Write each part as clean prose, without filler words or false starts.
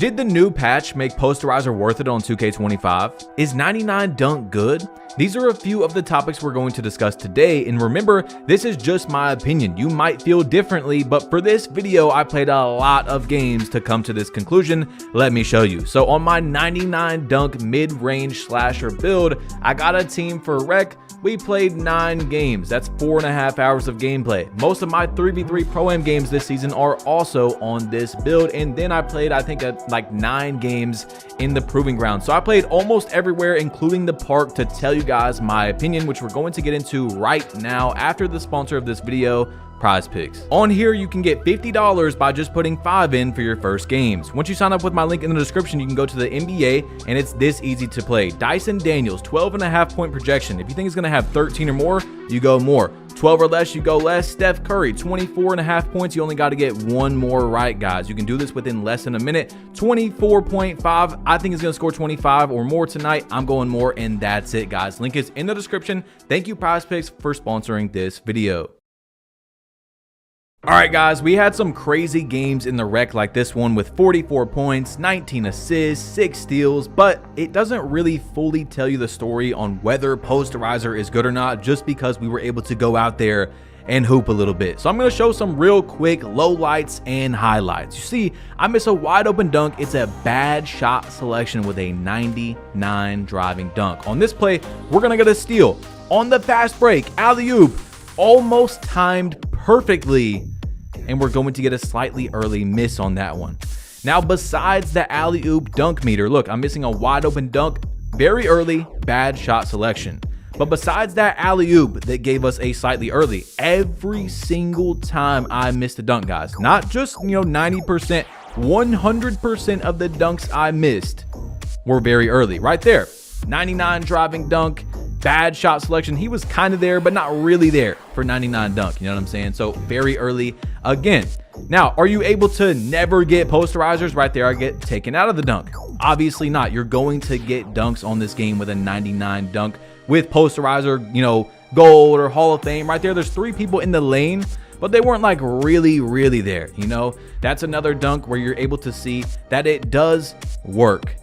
Did the new patch make Posterizer worth it on 2K25? Is 99 dunk good? These are a few of the topics we're going to discuss today, and remember, this is just my opinion. You might feel differently, but for this video, I played a lot of games to come to this conclusion. Let me show you. So on my 99 dunk mid-range slasher build, I got a team for rec. We played 9 games. That's 4.5 hours of gameplay. Most of my 3v3 Pro-Am games this season are also on this build, and then I played, I think, like 9 games in the Proving Ground. So I played almost everywhere, including the park, to tell you guys my opinion, which we're going to get into right now after the sponsor of this video, PrizePicks. On here, you can get $50 by just putting 5 in for your first games. Once you sign up with my link in the description, you can go to the NBA, and it's this easy to play. Dyson Daniels, 12.5 point projection. If you think he's going to have 13 or more, you go more. 12 or less, you go less. Steph Curry, 24.5 points. You only got to get one more right, guys. You can do this within less than a minute. 24.5. I think he's going to score 25 or more tonight. I'm going more, and that's it, guys. Link is in the description. Thank you, PrizePicks, for sponsoring this video. All right, guys, we had some crazy games in the rec like this one with 44 points, 19 assists, 6 steals, but it doesn't really fully tell you the story on whether Posterizer is good or not just because we were able to go out there and hoop a little bit. So I'm going to show some real quick lowlights and highlights. You see, I miss a wide open dunk. It's a bad shot selection with a 99 driving dunk. On this play, we're going to get a steal. On the fast break, alley-oop, almost timed perfectly, and we're going to get a slightly early miss on that one. Now, besides the alley-oop dunk meter, look, I'm missing a wide open dunk, very early, bad shot selection. But besides that alley-oop that gave us a slightly early, every single time I missed a dunk, guys, not just, 90%, 100% of the dunks I missed were very early. Right there, 99 driving dunk, bad shot selection. He was kind of there, but not really there for 99 dunk. You know what I'm saying? So very early again. Now, are you able to never get posterizers? Right there, I get taken out of the dunk. Obviously not. You're going to get dunks on this game with a 99 dunk with posterizer, gold or Hall of Fame. Right there, there's 3 people in the lane, but they weren't like really there. That's another dunk where you're able to see that it does work.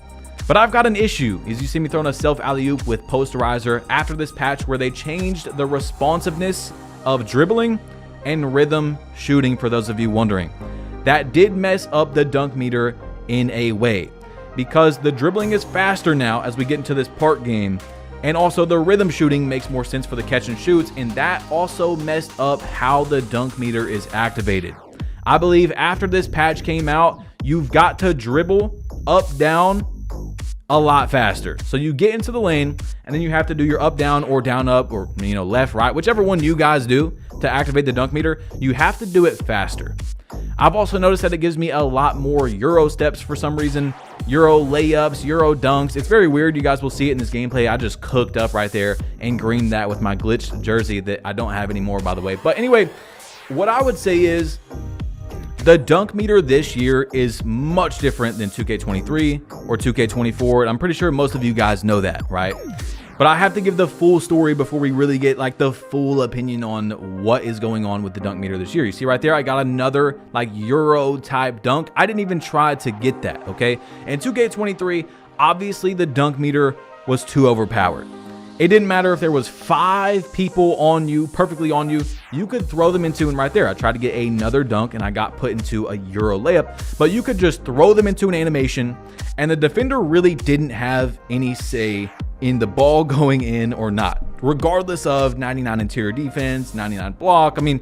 But I've got an issue, as you see me throwing a self alley-oop with Posterizer after this patch where they changed the responsiveness of dribbling and rhythm shooting, for those of you wondering. That did mess up the dunk meter in a way, because the dribbling is faster now as we get into this park game, and also the rhythm shooting makes more sense for the catch and shoots, and that also messed up how the dunk meter is activated. I believe after this patch came out, you've got to dribble up, down, a lot faster. So you get into the lane, and then you have to do your up, down, or down, up, or left, right, whichever one you guys do to activate the dunk meter. You have to do it faster. I've also noticed that it gives me a lot more Euro steps for some reason. Euro layups, Euro dunks. It's very weird. You guys will see it in this gameplay. I just cooked up right there and greened that with my glitched jersey that I don't have anymore, by the way. But anyway, what I would say is the dunk meter this year is much different than 2K23 or 2K24. And I'm pretty sure most of you guys know that, right? But I have to give the full story before we really get like the full opinion on what is going on with the dunk meter this year. You see right there, I got another like Euro type dunk. I didn't even try to get that, okay? In 2K23, obviously the dunk meter was too overpowered. It didn't matter if there was 5 people on you, perfectly on you, you could throw them into, and right there, I tried to get another dunk and I got put into a Euro layup, but you could just throw them into an animation and the defender really didn't have any say in the ball going in or not, regardless of 99 interior defense, 99 block. I mean,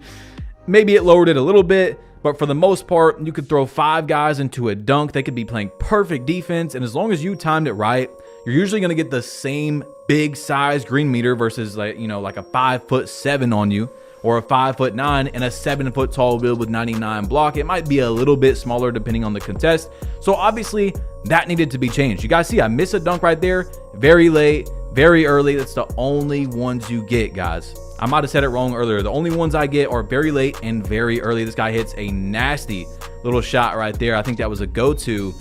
maybe it lowered it a little bit, but for the most part, you could throw 5 guys into a dunk. They could be playing perfect defense, and as long as you timed it right, you're usually going to get the same big size green meter versus like a 5'7" on you, or a 5'9" and a 7-foot tall build with 99 block. It might be a little bit smaller depending on the contest. So obviously that needed to be changed. You guys see I miss a dunk right there, very late, very early. That's the only ones you get, guys. I might have said it wrong earlier. The only ones I get are very late and very early. This guy hits a nasty little shot right there. I think that was a go-to.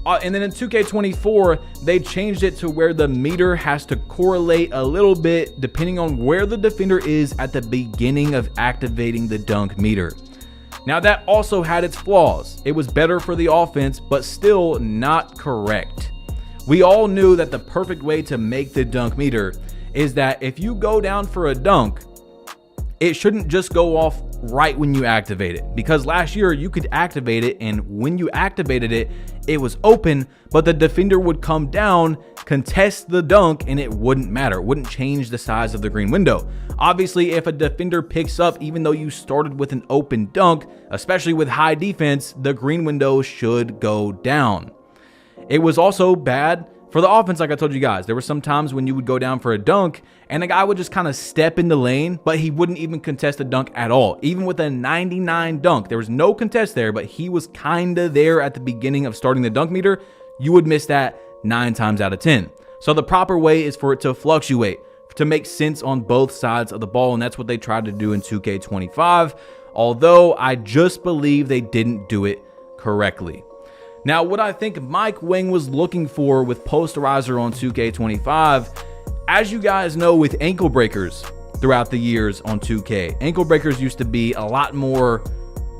And then in 2K24, they changed it to where the meter has to correlate a little bit depending on where the defender is at the beginning of activating the dunk meter. Now that also had its flaws. It was better for the offense, but still not correct. We all knew that the perfect way to make the dunk meter is that if you go down for a dunk, it shouldn't just go off right when you activate it, because last year you could activate it, and when you activated it, it was open, but the defender would come down, contest the dunk, and it wouldn't matter. It wouldn't change the size of the green window. Obviously, if a defender picks up, even though you started with an open dunk, especially with high defense, the green window should go down. It was also bad for the offense, like I told you guys. There were some times when you would go down for a dunk and the guy would just kind of step in the lane, but he wouldn't even contest the dunk at all. Even with a 99 dunk, there was no contest there, but he was kind of there at the beginning of starting the dunk meter. You would miss that 9 times out of 10. So the proper way is for it to fluctuate, to make sense on both sides of the ball, and that's what they tried to do in 2K25, although I just believe they didn't do it correctly. Now, what I think Mike Wang was looking for with Posterizer on 2K25, as you guys know, with ankle breakers throughout the years on 2K, ankle breakers used to be a lot more,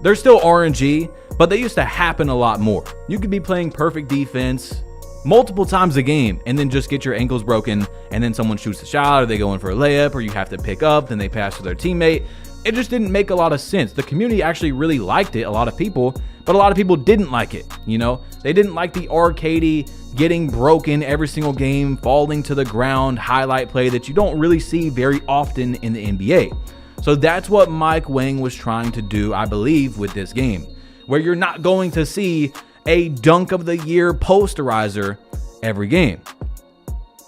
they're still RNG, but they used to happen a lot more. You could be playing perfect defense multiple times a game and then just get your ankles broken, and then someone shoots a shot, or they go in for a layup, or you have to pick up, then they pass to their teammate. It just didn't make a lot of sense. The community actually really liked it, a lot of people, but a lot of people didn't like it. You know, they didn't like the arcadey, getting broken every single game, falling to the ground highlight play that you don't really see very often in the NBA. So that's what Mike Wang was trying to do, I believe, with this game, where you're not going to see a dunk of the year posterizer every game.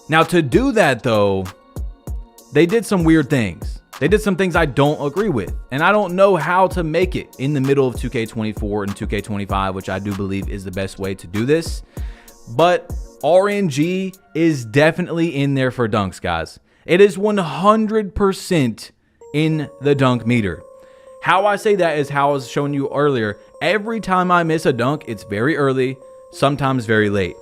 Now, to do that though, they did some weird things. They did some things I don't agree with, and I don't know how to make it in the middle of 2K24 and 2K25, which I do believe is the best way to do this. But RNG is definitely in there for dunks, guys. It is 100% in the dunk meter. How I say that is how I was showing you earlier. Every time I miss a dunk, it's very early, sometimes very late.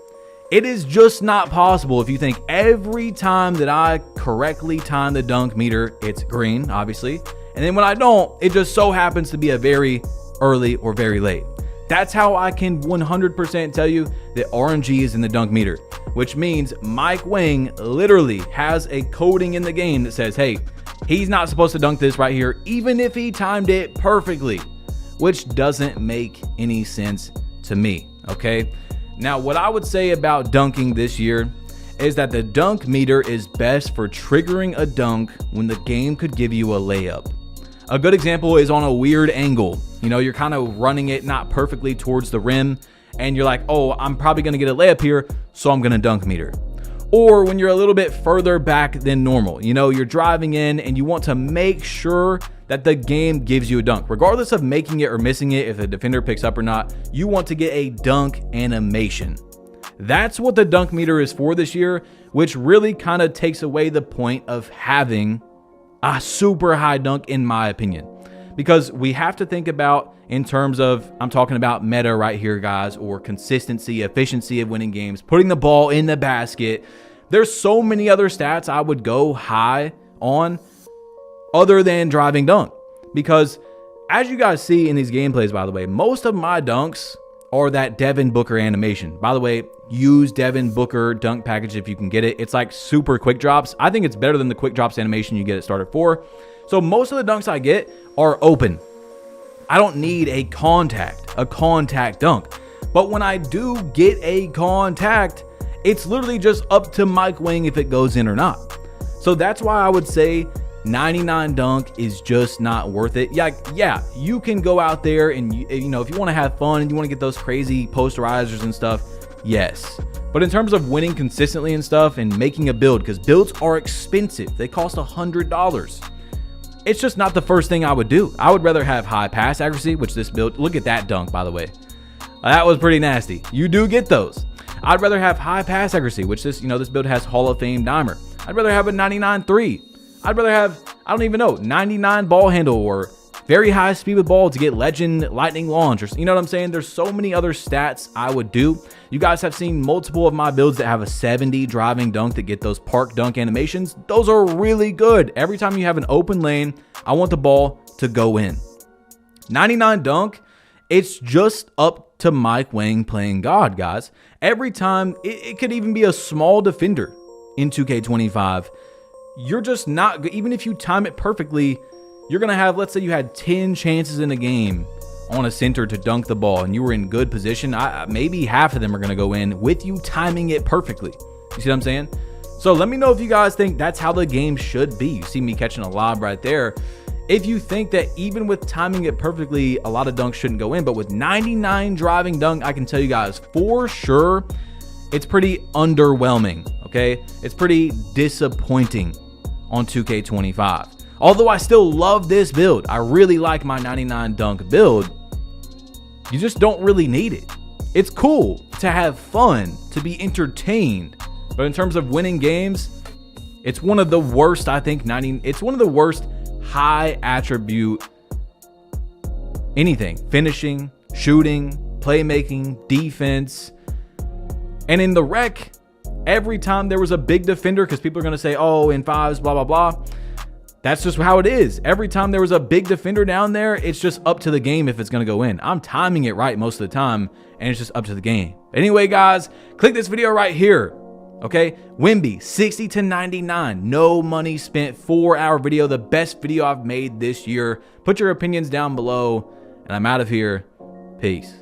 It is just not possible if you think every time that I correctly time the dunk meter, it's green, obviously. And then when I don't, it just so happens to be a very early or very late. That's how I can 100% tell you that RNG is in the dunk meter, which means Mike Wang literally has a coding in the game that says, hey, he's not supposed to dunk this right here, even if he timed it perfectly, which doesn't make any sense to me, okay? Now, what I would say about dunking this year is that the dunk meter is best for triggering a dunk when the game could give you a layup. A good example is on a weird angle. You know, you're kind of running it not perfectly towards the rim, and you're like, oh, I'm probably going to get a layup here, so I'm going to dunk meter. Or when you're a little bit further back than normal, you know, you're driving in and you want to make sure that the game gives you a dunk. Regardless of making it or missing it, if the defender picks up or not, you want to get a dunk animation. That's what the dunk meter is for this year, which really kind of takes away the point of having a super high dunk, in my opinion. Because we have to think about in terms of, I'm talking about meta right here, guys, or consistency, efficiency of winning games, putting the ball in the basket. There's so many other stats I would go high on other than driving dunk. Because as you guys see in these gameplays, by the way, most of my dunks are that Devin Booker animation. By the way, use Devin Booker dunk package if you can get it. It's like super quick drops. I think it's better than the quick drops animation you get at starter 4. So most of the dunks I get are open. I don't need a contact dunk. But when I do get a contact, it's literally just up to Mike Wang if it goes in or not. So that's why I would say 99 dunk is just not worth it. Yeah, you can go out there and, you know, if you want to have fun and you want to get those crazy posterizers and stuff, yes. But in terms of winning consistently and stuff and making a build, because builds are expensive, they cost $100. It's just not the first thing I would do. I would rather have high pass accuracy, which this build, look at that dunk, by the way. That was pretty nasty. You do get those. I'd rather have high pass accuracy, which this build has Hall of Fame dimer. I'd rather have a 99-3. I'd rather have, I don't even know, 99 ball handle or very high speed with ball to get legend lightning launch, or you know what I'm saying? There's so many other stats I would do. You guys have seen multiple of my builds that have a 70 driving dunk that get those park dunk animations. Those are really good. Every time you have an open lane, I want the ball to go in. 99 dunk, it's just up to Mike Wang playing God, guys. Every time, it could even be a small defender in 2K25. You're just not, even if you time it perfectly, you're going to have, let's say you had 10 chances in a game on a center to dunk the ball and you were in good position. Maybe half of them are going to go in with you timing it perfectly. You see what I'm saying? So let me know if you guys think that's how the game should be. You see me catching a lob right there. If you think that even with timing it perfectly, a lot of dunks shouldn't go in, but with 99 driving dunk, I can tell you guys for sure, it's pretty underwhelming, okay? It's pretty disappointing on 2K25. Although I still love this build. I really like my 99 dunk build. You just don't really need it. It's cool to have fun, to be entertained. But in terms of winning games, it's one of the worst, I think, it's one of the worst high attribute anything. Finishing, shooting, playmaking, defense. And in the rec, every time there was a big defender, because people are going to say, oh, in fives, blah, blah, blah. That's just how it is. Every time there was a big defender down there, it's just up to the game if it's going to go in. I'm timing it right most of the time, and it's just up to the game. Anyway, guys, click this video right here. Okay, Wemby, 60 to 99, no money spent, 4-hour video, the best video I've made this year. Put your opinions down below, and I'm out of here. Peace.